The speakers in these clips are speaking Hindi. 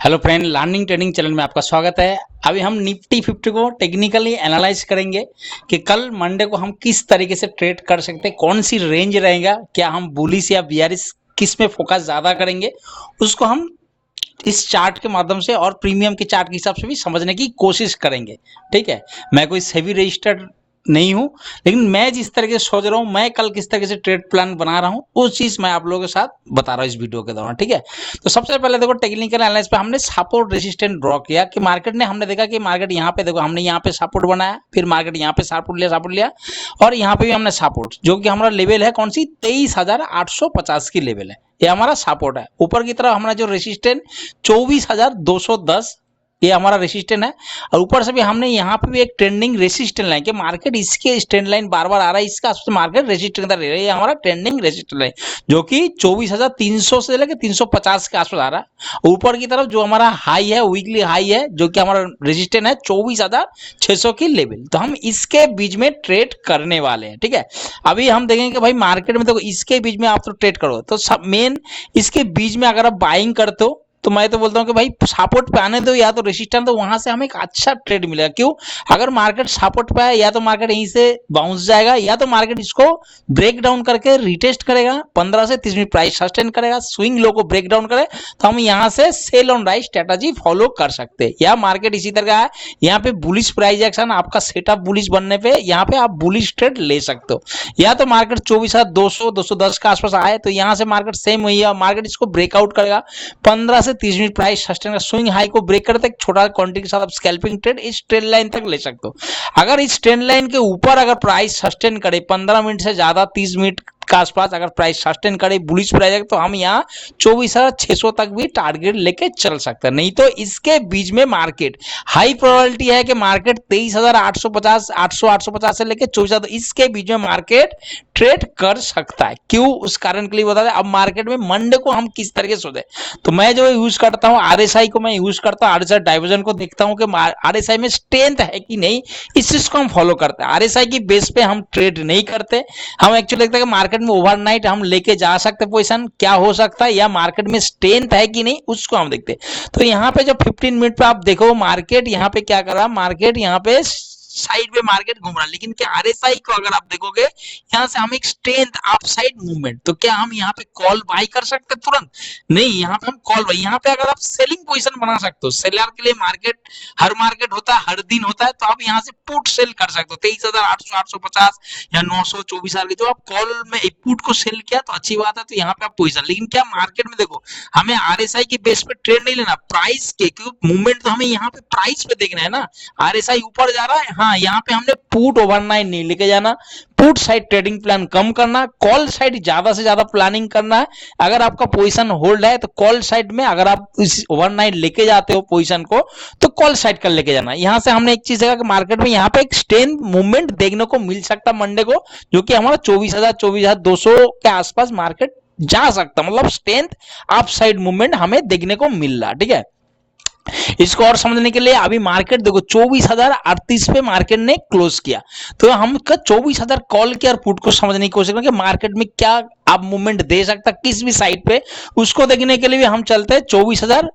Hello friend, learning trading channel में आपका स्वागत है। अभी हम निफ्टी 50 को टेक्निकली एनालाइज करेंगे कि कल मंडे को हम किस तरीके से ट्रेड कर सकते हैं, कौन सी रेंज रहेगा, क्या हम बुलिश या बियरिश किस में फोकस ज्यादा करेंगे, उसको हम इस चार्ट के माध्यम से और प्रीमियम के चार्ट के हिसाब से भी समझने की कोशिश करेंगे। ठीक है, मैं कोई सेबी रजिस्टर्ड नहीं हूं, लेकिन मैं जिस तरीके से सोच रहा हूं, मैं कल किस तरीके से ट्रेड प्लान बना रहा हूं, उस चीज मैं आप लोगों के साथ बता रहा हूं इस वीडियो के दौरान। ठीक है, तो सबसे पहले देखो टेक्निकल एनालिसिस पे हमने सपोर्ट रेजिस्टेंस ड्रॉ किया कि मार्केट ने, हमने देखा कि मार्केट यहाँ पे, देखो हमने यहाँ पे सपोर्ट बनाया, फिर मार्केट यहाँ पे सपोर्ट लिया और यहाँ पे भी हमने सपोर्ट, जो कि हमारा लेवल है कौन सी 23,850 की लेवल है, ये हमारा सपोर्ट है। ऊपर की तरफ हमारा जो रेजिस्टेंस 24,210 ये हमारा रेसिस्टेंस है, और ऊपर से भी हमने यहाँ पे भी एक ट्रेंडिंग रेसिस्टेंस लाइन कि मार्केट इसके ट्रेंड लाइन बार बार आ रहा है, इसका मार्केट रेसिस्टेंस रह रहा है, ये हमारा ट्रेंडिंग रेसिस्टेंस लाइन जो कि 24,300 से लेकर 350 के आसपास आ रहा है। ऊपर की तरफ जो हमारा हाई है, वीकली हाई है, जो कि हमारा रेसिस्टेंस है 24,600 की लेवल, तो हम इसके बीच में ट्रेड करने वाले हैं। ठीक है, अभी हम देखेंगे कि भाई मार्केट में देखो इसके बीच में आप तो ट्रेड करो, तो सब मेन इसके बीच में अगर आप बाइंग करते हो तो मैं तो बोलता हूं कि भाई सपोर्ट पे आने दो या तो रेजिस्टेंस, तो वहां से हमें एक अच्छा ट्रेड मिलेगा। क्यों? अगर मार्केट सपोर्ट पे आए, या तो मार्केट यहीं से बाउंस जाएगा, या तो मार्केट इसको ब्रेक डाउन करके रिटेस्ट करेगा, 15 से 30 मिनट प्राइस सस्टेन करेगा, स्विंग लो को ब्रेक डाउन करे, तो हम यहां से sell on right strategy follow कर सकते हैं। या मार्केट इसी तरह है, यहाँ पे बुलिश प्राइस एक्शन, आपका सेटअप बुलिश बनने पे यहाँ पे आप बुलिश ट्रेड ले सकते हो। या तो मार्केट 24,200 210 के आसपास आए, तो यहाँ से मार्केट सेम हुई है, मार्केट इसको ब्रेकआउट करेगा, 15 से 30 मिनट प्राइस सस्टेन का स्विंग हाई को ब्रेक करते एक छोटा क्वांटिटी के साथ आप स्कैल्पिंग ट्रेड इस ट्रेंड लाइन तक ले सकते हो। अगर इस ट्रेंड लाइन के ऊपर अगर प्राइस सस्टेन करे 15 मिनट से ज्यादा 30 मिनट के आसपास अगर प्राइस सस्टेन करे बुलिश प्राइस, तो हम यहाँ 24,600 तक भी टारगेट लेके चल सकते हैं। नहीं तो इसके बीच में मार्केट हाई प्रोबेबिलिटी है कि मार्केट 23,850 850 से लेके 24,000, तो इसके बीच में मार्केट ट्रेड कर सकता है। क्यों? उस कारण के लिए बता दें। अब मार्केट में मंडे को हम किस तरीके से सोचे, तो मैं जो यूज करता हूं आरएसआई को, मैं यूज करता हूं आरएसआई डाइवर्जन को, देखता हूं कि आरएसआई में स्ट्रेंथ है कि नहीं, इस चीज को हम फॉलो करते हैं। आरएसआई की बेस पे हम ट्रेड नहीं करते, हम एक्चुअली देखते हैं कि मार्केट में ओवरनाइट हम लेके जा सकते पोजीशन, क्या हो सकता है, या मार्केट में स्ट्रेंथ है कि नहीं, उसको हम देखते हैं। तो यहाँ पे जो 15 मिनट पे आप देखो मार्केट यहाँ पे क्या कर रहा है, मार्केट यहाँ पे साइड पे मार्केट घूम रहा है, लेकिन क्या आरएसआई को अगर आप देखोगे यहाँ से हम एक स्ट्रेंथ अपसाइड मूवमेंट, तो क्या हम यहाँ पे कॉल बाई कर सकते हैं तुरंत? नहीं, यहाँ पे हम कॉल बाई, यहाँ पे अगर आप सेलिंग पोजीशन बना सकते हो, सेलर के लिए मार्केट हर मार्केट होता है, हर दिन होता है, तो आप यहाँ से पुट सेल कर सकते हो 23,800 850 या 900 24,000 की, जो आप कॉल में एक पुट को सेल किया तो अच्छी बात है, तो यहाँ पे आप पोजीशन। लेकिन क्या मार्केट में देखो हमें आरएसआई के बेस पे ट्रेड नहीं लेना, प्राइस के, क्योंकि मूवमेंट तो हमें यहाँ पे प्राइस पे देखना है ना। आरएसआई ऊपर जा रहा है, हाँ, यहाँ पे हमने पुट ओवरनाइट नहीं लेके जाना, पुट साइड ट्रेडिंग प्लान कम करना, कॉल साइड ज्यादा से ज्यादा प्लानिंग करना है। अगर आपका पोजीशन होल्ड है तो कॉल साइड में अगर आप इस ओवरनाइट लेके जाते हो पोजीशन को, तो कॉल साइड कर लेके जाना। यहां से हमने एक चीज देखा कि मार्केट में यहाँ पे एक स्ट्रेंथ मूवमेंट देखने को मिल सकता मंडे को, जो कि हमारा 24,200 के आसपास मार्केट जा सकता, मतलब स्ट्रेंथ अप साइड मूवमेंट हमें देखने को मिल रहा। ठीक है, इसको और समझने के लिए अभी मार्केट देखो 24,038 पे मार्केट ने क्लोज किया, तो हम 24,000 कॉल के और पुट को समझने की कोशिश करेंगे मार्केट में क्या आप मूवमेंट दे सकता किस भी साइड पे, उसको देखने के लिए भी हम चलते हैं 24,000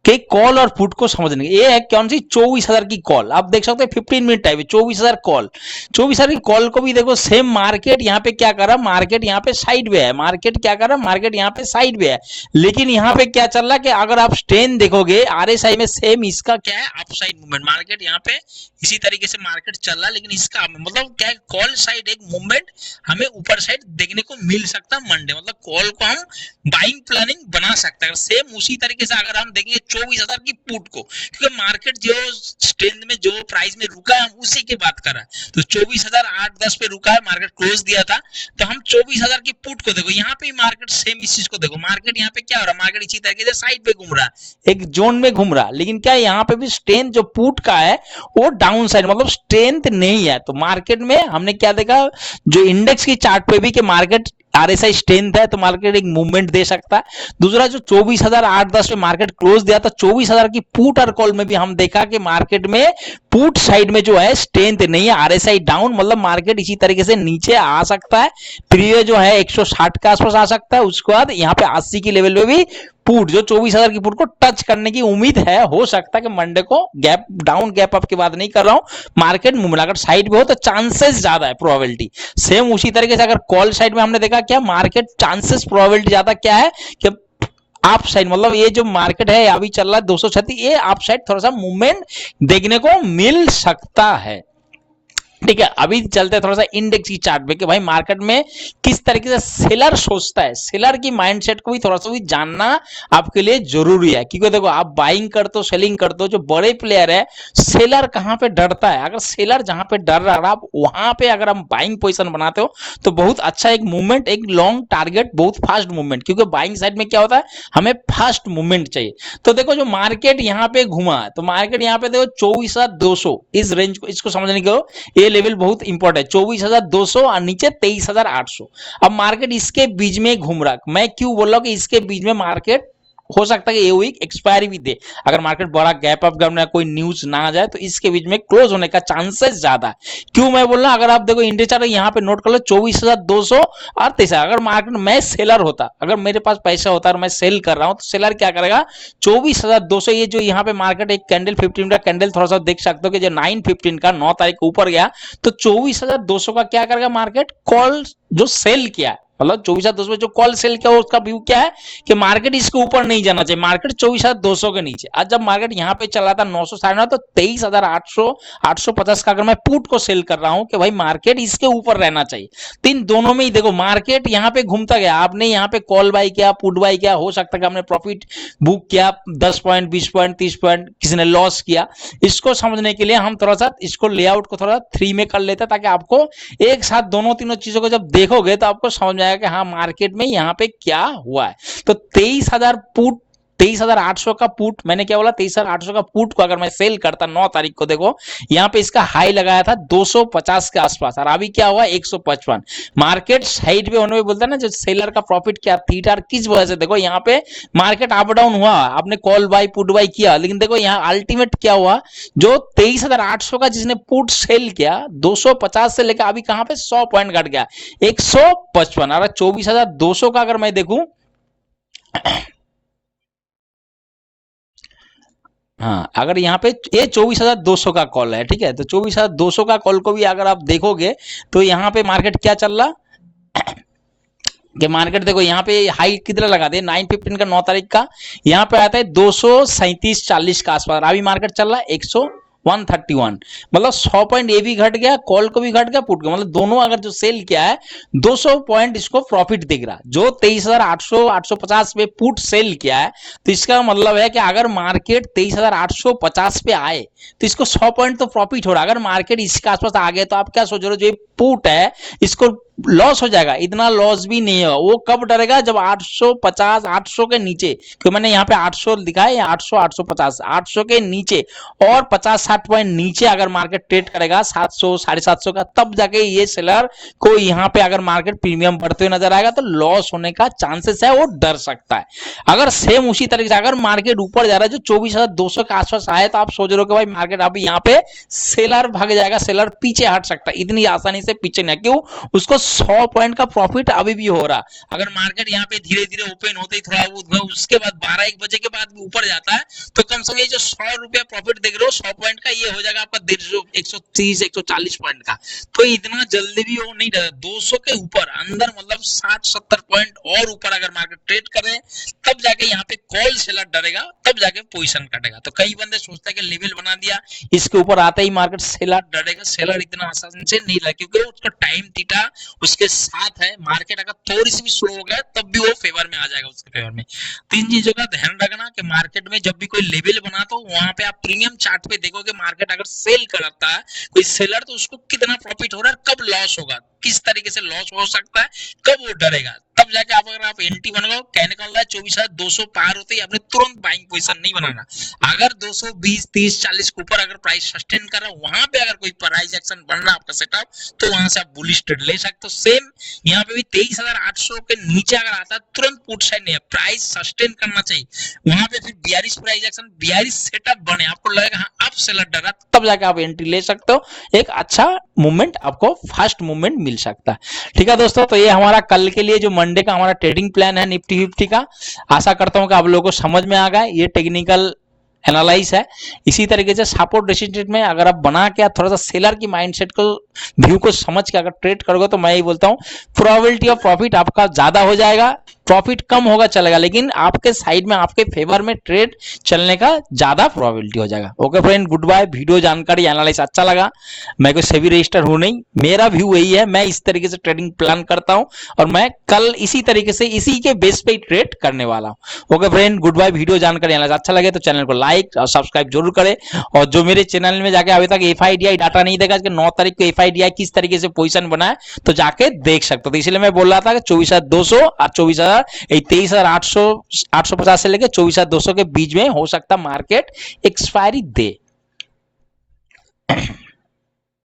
के कॉल और पुट को समझने के। ये है कौन सी 24,000 की कॉल, आप देख सकते हैं 15 मिनट टाइम 24,000 कॉल, 24,000 की कॉल को भी देखो सेम मार्केट यहाँ पे क्या कर रहा है, मार्केट यहाँ पे साइड में है, मार्केट क्या कर रहा है, मार्केट यहाँ पे साइड में है, लेकिन यहाँ पे क्या चल रहा है कि अगर आप स्ट्रेंथ देखोगे आरएसआई में सेम इसका क्या है अपसाइड मूवमेंट, मार्केट यहाँ पे इसी तरीके से मार्केट चल रहा है, लेकिन इसका मतलब क्या है कॉल साइड एक मूवमेंट हमें ऊपर साइड देखने को मिल सकता है मंडे, मतलब कॉल को हम बाइंग प्लानिंग बना सकते हैं। सेम उसी तरीके से अगर हम देखेंगे 24,000 की पुट को, क्योंकि मार्केट जो स्ट्रेंथ में जो प्राइस में रुका है हम उसी की बात कर रहे हैं, तो 24,810 पे रुका है, मार्केट क्लोज दिया था, तो हम 24,000 की पुट को देखो, यहाँ पे मार्केट सेम इस चीज को देखो, मार्केट यहाँ पे क्या हो रहा है, मार्केट इसी तरीके से साइड पे घूम रहा है, एक जोन में घूम रहा है, लेकिन क्या यहाँ पे भी स्ट्रेंथ जो पुट का है वो डाउन साइड, मतलब स्ट्रेंथ नहीं है। तो मार्केट में हमने क्या देखा, जो इंडेक्स की चार्ट पे भी कि मार्केट आरएसआई स्ट्रेंथ है तो मार्केट एक मूवमेंट दे सकता है। दूसरा जो 24,810 पे मार्केट क्लोज दिया था, 24,000 की पुट और कॉल में भी हम देखा कि मार्केट में पुट साइड में जो है स्ट्रेंथ नहीं है, आरएसआई डाउन, मतलब मार्केट इसी तरीके से नीचे आ सकता है। प्रीवियस जो है 160 के आसपास आ सकता है, उसके बाद यहाँ पे 80 की लेवल पे भी पुट जो 24,000 की पुट को टच करने की उम्मीद है। हो सकता है कि मंडे को गैप डाउन गैप अप की बात नहीं कर रहा हूं, मार्केट मूवमेंट अगर साइड पे हो तो चांसेस ज्यादा है, प्रोबेबिलिटी सेम उसी तरीके से। अगर कॉल साइड में हमने देखा क्या मार्केट चांसेस प्रोबेबिलिटी ज्यादा क्या है कि आप साइड, मतलब ये जो मार्केट है अभी चल रहा है 236, ये आप साइड थोड़ा सा मूवमेंट देखने को मिल सकता है। ठीक है, अभी चलते हैं थोड़ा सा इंडेक्स की चार्ट पे कि भाई मार्केट में किस तरीके से सेलर सोचता है। सेलर की माइंडसेट को भी थोड़ा सा भी जानना आपके लिए जरूरी है, क्योंकि देखो आप बाइंग करते हो सेलिंग करते हो, जो बड़े प्लेयर है सेलर कहां पे डरता है। अगर सेलर जहां पे डर रहा है आप वहां पे अगर हम बाइंग पोजीशन बनाते हो तो बहुत अच्छा एक मूवमेंट, एक लॉन्ग टारगेट, बहुत फास्ट मूवमेंट, क्योंकि बाइंग साइड में क्या होता है हमें फास्ट मूवमेंट चाहिए। तो देखो जो मार्केट यहाँ पे घुमा है, तो मार्केट यहाँ पे देखो 24,200 इस रेंज को, इसको समझने की ये लेवल बहुत इंपॉर्टेंट है, 24,200 और नीचे 23,800। अब मार्केट इसके बीच में घूम रहा, मैं क्यों बोल रहा हूं कि इसके बीच में मार्केट हो सकता है कि ये वीक एक्सपायरी भी दे, अगर मार्केट बड़ा गैप अप करना कोई न्यूज ना आ जाए तो इसके बीच में क्लोज होने का चांसेस ज्यादा है। क्यों मैं बोल रहा हूं, अगर आप देखो इंडिकेटर यहाँ पे नोट कर लो 24,200 और 23, अगर मार्केट मैं सेलर होता, अगर मेरे पास पैसा होता और मैं सेल कर रहा हूं तो सेलर क्या करेगा 24,200, ये जो यहाँ पे मार्केट एक कैंडल 15 का कैंडल थोड़ा सा देख सकते हो कि जो 9/15 का 9 तारीख को ऊपर गया तो 24,200 का क्या करेगा मार्केट कॉल जो सेल किया है, मतलब 24,200 में जो कॉल सेल किया उसका व्यू क्या है कि मार्केट इसके ऊपर नहीं जाना चाहिए, मार्केट 24,200 के नीचे। आज जब मार्केट यहाँ पे चला था 900 साढ़े 9, तो 23,800 850 का अगर मैं पुट को सेल कर रहा हूं कि भाई मार्केट इसके ऊपर रहना चाहिए। तो इन दोनों में ही देखो मार्केट यहाँ पे घूमता गया, आपने यहाँ पे कॉल बाई किया पुट बाई किया, हो सकता है कि आपने प्रॉफिट बुक किया 10 पॉइंट 20 पॉइंट 30 पॉइंट, किसी ने लॉस किया। इसको समझने के लिए हम थोड़ा सा इसको लेआउट को थोड़ा 3 में कर लेते हैं, ताकि आपको एक साथ दोनों तीनों चीजों को जब देखोगे तो आपको समझ में आएगा कि हाँ मार्केट में यहाँ पे क्या हुआ है। तो 23,000 पुट, 23,800 का पुट, मैंने क्या बोला 23,800 का पुट को अगर मैं सेल करता 9 तारीख को, देखो यहाँ पे इसका हाई लगाया था 250 के आसपास और अभी क्या हुआ 155। मार्केट साइड पे होने में बोलता है ना जो सेलर का प्रॉफिट क्या थीटा किस वजह से, देखो यहाँ पे मार्केट अप डाउन हुआ, आपने कॉल बाई पुट बाई किया, लेकिन देखो यहाँ अल्टीमेट क्या हुआ, जो 23,800 का जिसने पुट सेल किया 250 से लेकर अभी कहां पे 100 पॉइंट घट गया 155। अगर 24,200 का अगर मैं देखूं, हाँ अगर यहाँ पे ये 24,200 का कॉल है, ठीक है, तो 24,200 का कॉल को भी अगर आप देखोगे तो यहाँ पे मार्केट क्या चल रहा कि मार्केट देखो यहाँ पे हाई कितना लगा दे 9/15 का 9 तारीख का, यहाँ पे आता है 237.40 का आसपास, अभी मार्केट चल रहा है 131, मतलब 100 पॉइंट ये भी घट गया, कॉल को भी घट गया पुट को, मतलब दोनों अगर जो सेल किया है 200 पॉइंट इसको प्रॉफिट दिख रहा, जो 23,800 850 पे पुट सेल किया है। तो इसका मतलब है कि अगर मार्केट 23,850 पे आए तो इसको 100 पॉइंट तो प्रॉफिट हो रहा, अगर मार्केट इसके आसपास आ गए तो आप क्या सोच रहे हो जो पुट है इसको लॉस हो जाएगा, इतना लॉस भी नहीं होगा। वो कब डरेगा जब 850 800 के नीचे, क्योंकि मैंने यहाँ पे 800 दिखा है, 800 850 800 के नीचे और 50-60 पॉइंट नीचे अगर मार्केट ट्रेड करेगा 700 750 का, तब जाके ये सेलर को यहाँ पे अगर मार्केट प्रीमियम बढ़ते हुए नजर आएगा तो लॉस होने का चांसेस है, वो डर सकता है। अगर सेम उसी तरीके से अगर मार्केट ऊपर जा रहा है जो 24,200 के आसपास आए तो आप सोच रहे हो कि भाई मार्केट अभी यहाँ पे सेलर भाग जाएगा, सेलर पीछे हट सकता है, इतनी आसानी से पीछे नहीं, क्यों उसको 100 पॉइंट का प्रॉफिट अभी भी हो रहा। अगर मार्केट यहाँ पे धीरे धीरे ओपन होते ही थोड़ा उसके बाद 12-1 बजे के बाद भी ऊपर जाता है तो कम से कम ये जो 100 रुपया प्रॉफिट देख रहे हो 100 पॉइंट का, ये हो जाएगा आपका 130 140 पॉइंट का। तो इतना जल्दी भी वो नहीं डरा, 200 के ऊपर अंदर मतलब 60-70 पॉइंट और ऊपर अगर मार्केट ट्रेड करे तब जाके यहाँ पे कॉल सेलर डरेगा, तब जाके पोजीशन कटेगा। तो कई बंदे सोचते हैं कि लेवल बना दिया, इसके ऊपर आते ही मार्केट सेलर डरेगा, सेलर इतना आसानी से नहीं लगा, क्योंकि उसका टाइम थीटा उसके साथ है। मार्केट अगर थोड़ी सी भी स्लो हो गया तब भी वो फेवर में आ जाएगा, उसके फेवर में। तीन चीजों का ध्यान रखना कि मार्केट में जब भी कोई लेवल बना तो वहां पे आप प्रीमियम चार्ट पे देखोगे मार्केट अगर सेल करता है कोई सेलर तो उसको कितना प्रॉफिट हो रहा है, कब लॉस होगा, किस तरीके से लॉस हो सकता है, कब वो डरेगा। तब जाके आप अगर आप एंटी बनाओ, कहने का मतलब 24,200 पार होते ही आपने तुरंत बाइंग पोजीशन नहीं बनाना। अगर 220 30 40 के ऊपर अगर प्राइस सस्टेन कर रहा है, वहां पे अगर कोई प्राइस एक्शन बन रहा है आपका सेटअप, तो वहां से आप बुलिश ट्रेड ले सकते हो। सेम यहाँ पे भी 23,800 के नीचे अगर आता है तुरंत पुट साइड नहीं है, प्राइस सस्टेन करना चाहिए। वहां पे फिर 42 प्राइस एक्शन 42 सेटअप बने, आपको लगेगा हाँ अब सेलर डरा, तब जाके आप एंट्री ले सकते हो। एक अच्छा मूवमेंट आपको फास्ट मूवमेंट मिल सकता है। ठीक है दोस्तों, तो ये हमारा कल के लिए जो मंडे का हमारा ट्रेडिंग प्लान है निफ्टी 50 का, आशा करता हूं कि आप लोगों को समझ में आ गया। ये टेक्निकल एनालाइज है। इसी तरीके से सपोर्ट रेजिस्टेंस में अगर आप बना के थोड़ा सा सेलर की माइंडसेट को व्यू को समझ के अगर ट्रेड करोगे, तो मैं ये बोलता हूं प्रोबेबिलिटी ऑफ प्रॉफिट आपका ज्यादा हो जाएगा। प्रॉफिट कम होगा चलेगा, लेकिन आपके साइड में आपके फेवर में ट्रेड चलने का ज्यादा प्रोबेबिलिटी हो जाएगा। Okay friend, goodbye. Video जानकारी एनालाइज अच्छा लगा, मैं कोई सेबी रजिस्टर हूं नहीं, मेरा व्यू यही है, मैं इस तरीके से ट्रेडिंग प्लान करता हूं और मैं कल इसी तरीके से इसी के बेस पे ट्रेड करने वाला हूं। Okay friend, goodbye. Video जानकारी एनालाइज अच्छा लगे तो चैनल को लाइक और सब्सक्राइब जरूर करें, और जो मेरे चैनल में जाके अभी तक एफआईडीआई डाटा नहीं देखा, 9 तारीख को एफआईडीआई किस तरीके से पोजीशन बना है तो जाके देख सकते हो। तो इसलिए मैं बोल रहा था कि 24,200 और 23,800 850 से लेकर 24,200 के बीच में हो सकता मार्केट एक्सपायरी दे।